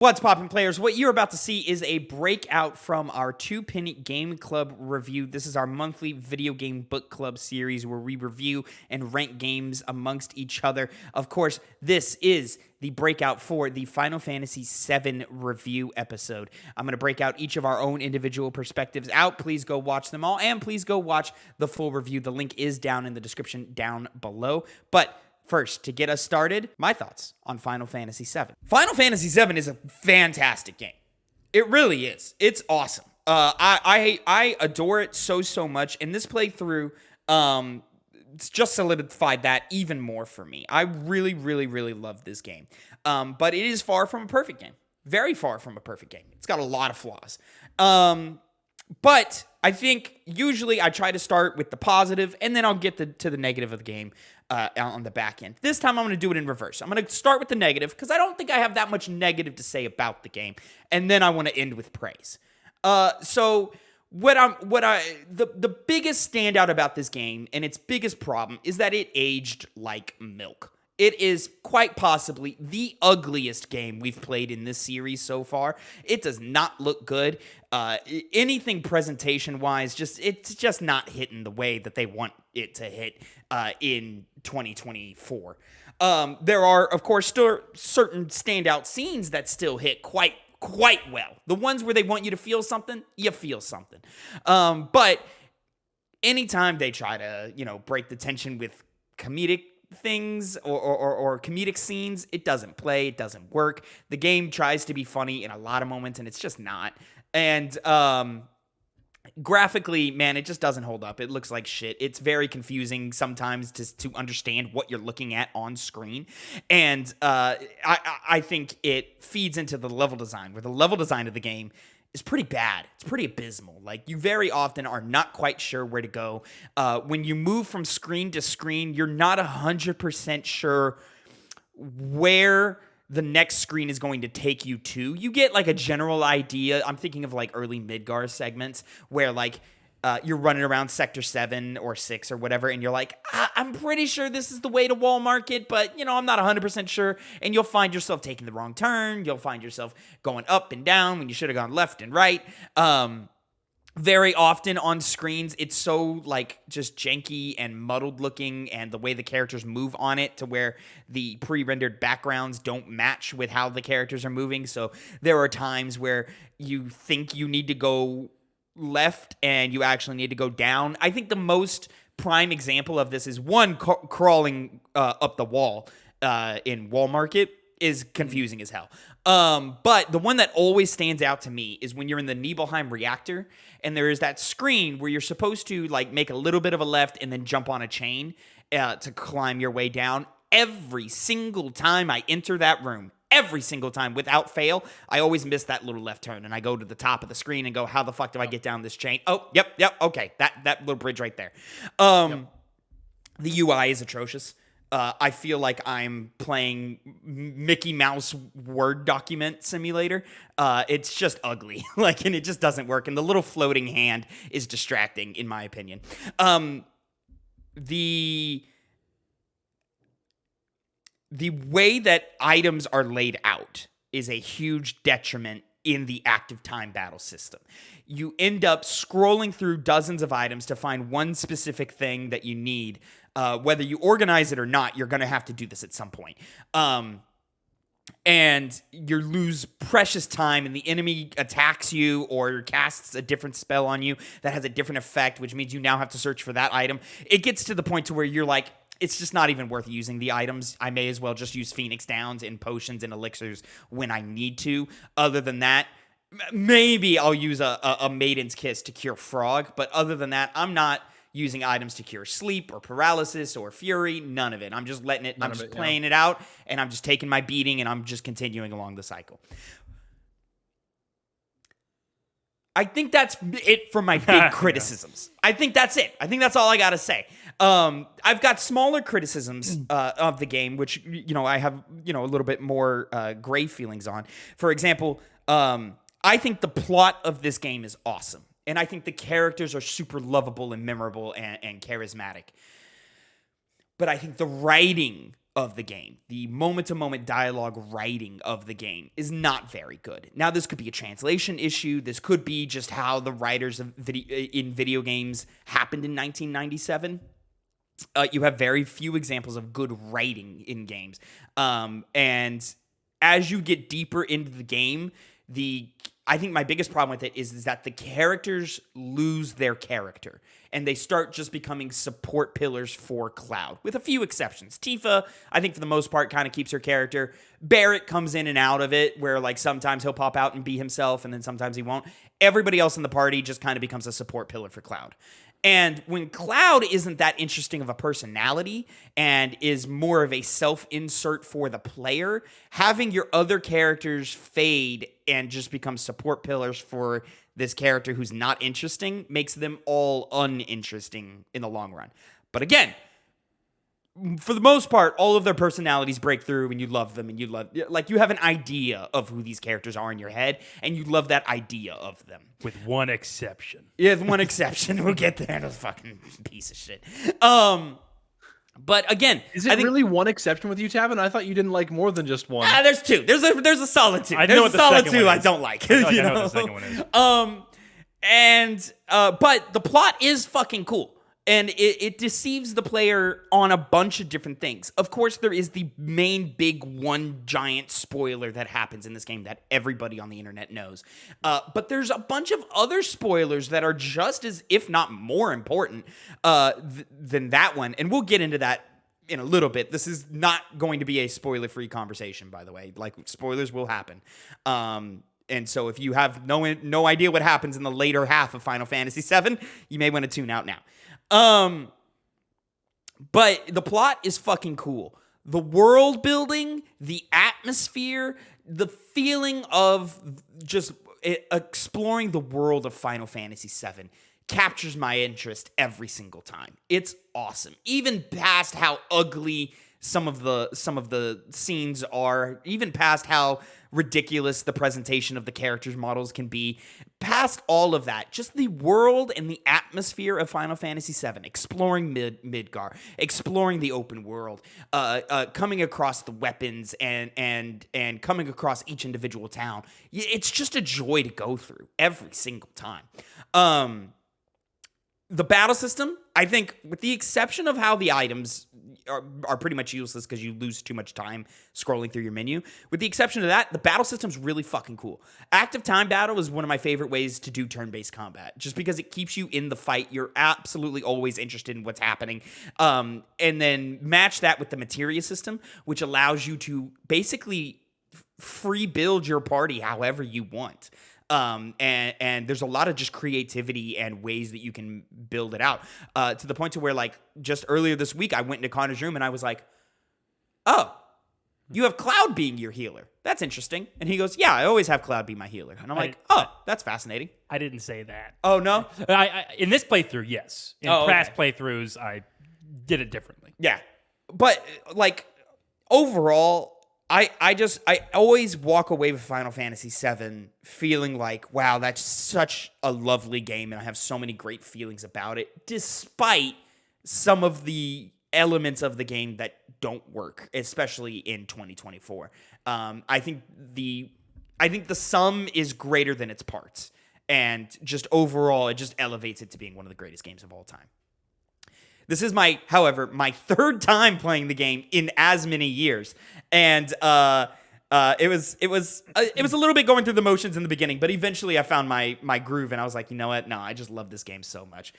What's poppin', players? What you're about to see is a breakout from our Two Penny Game Club review. This is our monthly video game book club series where we review and rank games amongst each other. Of course, this is the breakout for the Final Fantasy VII review episode. I'm going to break out each of our own individual perspectives out. Please go watch them all, and please go watch the full review. The link is down in the description down below. But first, to get us started, my thoughts on Final Fantasy VII. Final Fantasy VII is a fantastic game. It really is. It's awesome. I adore it so much, and this playthrough it's just solidified that even more for me. I really love this game. But it is far from a perfect game. Very far from a perfect game. It's got a lot of flaws. But I think usually I try to start with the positive, and then I'll get to the negative of the game on the back end. This time I'm going to do it in reverse. I'm going to start with the negative because I don't think I have that much negative to say about the game, and then I want to end with praise. So the biggest standout about this game and its biggest problem is that it aged like milk. It is quite possibly the ugliest game we've played in this series so far. It does not look good. Anything presentation-wise, it's just not hitting the way that they want it to hit in 2024. There are, of course, still certain standout scenes that still hit quite well. The ones where they want you to feel something, you feel something. But anytime they try to, break the tension with comedic things or comedic scenes, it doesn't play, it doesn't work. The game tries to be funny in a lot of moments, and it's just not. And graphically, man, it just doesn't hold up. It looks like shit. It's very confusing sometimes to understand what you're looking at on screen. And I think it feeds into the level design, where the level design of the game is pretty bad. It's pretty abysmal. Like, you very often are not quite sure where to go. When you move from screen to screen, you're not 100% sure where the next screen is going to take you to. You get like a general idea. I'm thinking of like early Midgar segments where like you're running around sector 7 or 6 or whatever, and you're like, I'm pretty sure this is the way to Wall Market, but I'm not 100% sure. And you'll find yourself taking the wrong turn. You'll find yourself going up and down when you should have gone left and right. Very often on screens, it's so like just janky and muddled looking, and the way the characters move on it to where the pre-rendered backgrounds don't match with how the characters are moving. So there are times where you think you need to go left and you actually need to go down. I think the most prime example of this is crawling up the wall in Wall Market is confusing as hell. But the one that always stands out to me is when you're in the Nibelheim reactor and there is that screen where you're supposed to like make a little bit of a left and then jump on a chain to climb your way down. Every single time I enter that room, every single time without fail, I always miss that little left turn, and I go to the top of the screen and go, how the fuck do I get down this chain? Oh, yep, okay, that little bridge right there. The UI is atrocious. I feel like I'm playing Mickey Mouse Word document simulator. It's just ugly, and it just doesn't work. And the little floating hand is distracting, in my opinion. The way that items are laid out is a huge detriment in the active time battle system. You end up scrolling through dozens of items to find one specific thing that you need. Whether you organize it or not, you're going to have to do this at some point. And you lose precious time, and the enemy attacks you or casts a different spell on you that has a different effect, which means you now have to search for that item. It gets to the point to where you're like, it's just not even worth using the items. I may as well just use Phoenix Downs and potions and elixirs when I need to. Other than that, maybe I'll use a Maiden's Kiss to cure Frog. But other than that, I'm not using items to cure sleep or paralysis or fury. None of it. I'm just letting it. I'm just playing it out, and I'm just taking my beating, and I'm just continuing along the cycle. I think that's it for my big criticisms. I think that's it. I think that's all I got to say. I've got smaller criticisms of the game, which, I have, a little bit more gray feelings on. For example, I think the plot of this game is awesome. And I think the characters are super lovable and memorable and charismatic. But I think the writing of the game, the moment-to-moment dialogue writing of the game is not very good. Now, this could be a translation issue. This could be just how the writers of video games happened in 1997. You have very few examples of good writing in games. And as you get deeper into the game, I think my biggest problem with it is that the characters lose their character and they start just becoming support pillars for Cloud, with a few exceptions. Tifa, I think for the most part, kind of keeps her character. Barrett comes in and out of it, where like sometimes he'll pop out and be himself and then sometimes he won't. Everybody else in the party just kind of becomes a support pillar for Cloud. And when Cloud isn't that interesting of a personality and is more of a self-insert for the player, having your other characters fade and just become support pillars for this character who's not interesting makes them all uninteresting in the long run. But again, for the most part, all of their personalities break through and you love them and you have an idea of who these characters are in your head and you love that idea of them. With one exception. Yeah, with one exception. We'll get there. Those fucking piece of shit. But again, is it really one exception with you, Tavin? I thought you didn't like more than just one. There's two. There's a solid two. I know what the second one is. I don't like. I know what the second one is. But the plot is fucking cool. And it deceives the player on a bunch of different things. Of course, there is the main big one giant spoiler that happens in this game that everybody on the internet knows. But there's a bunch of other spoilers that are just as, if not more important than that one. And we'll get into that in a little bit. This is not going to be a spoiler-free conversation, by the way. Like, spoilers will happen. And so if you have no idea what happens in the later half of Final Fantasy VII, you may want to tune out now. But the plot is fucking cool. The world building, the atmosphere, the feeling of just exploring the world of Final Fantasy VII captures my interest every single time. It's awesome. Even past how ugly some of the scenes are, even past how ridiculous the presentation of the characters' models can be, past all of that, just the world and the atmosphere of Final Fantasy VII, exploring Midgar, exploring the open world, coming across the weapons and coming across each individual town. It's just a joy to go through every single time. The battle system, I think, with the exception of how the items are pretty much useless because you lose too much time scrolling through your menu. With the exception of that, the battle system's really fucking cool. Active time battle is one of my favorite ways to do turn-based combat, just because it keeps you in the fight. You're absolutely always interested in what's happening. And then match that with the materia system, which allows you to basically free build your party however you want. And there's a lot of just creativity and ways that you can build it out, to the point to where, like, just earlier this week, I went into Connor's room and I was like, oh, you have Cloud being your healer. That's interesting. And he goes, yeah, I always have Cloud be my healer. And I'm like, oh, that's fascinating. I didn't say that. Oh, no? I in this playthrough, yes. In past playthroughs, I did it differently. Yeah. But, like, overall, I always walk away with Final Fantasy VII feeling like, wow, that's such a lovely game, and I have so many great feelings about it, despite some of the elements of the game that don't work, especially in 2024. I think the sum is greater than its parts, and just overall, it just elevates it to being one of the greatest games of all time. This is my third time playing the game in as many years, and it was a little bit going through the motions in the beginning, but eventually I found my groove, and I was like, you know what? No, I just love this game so much.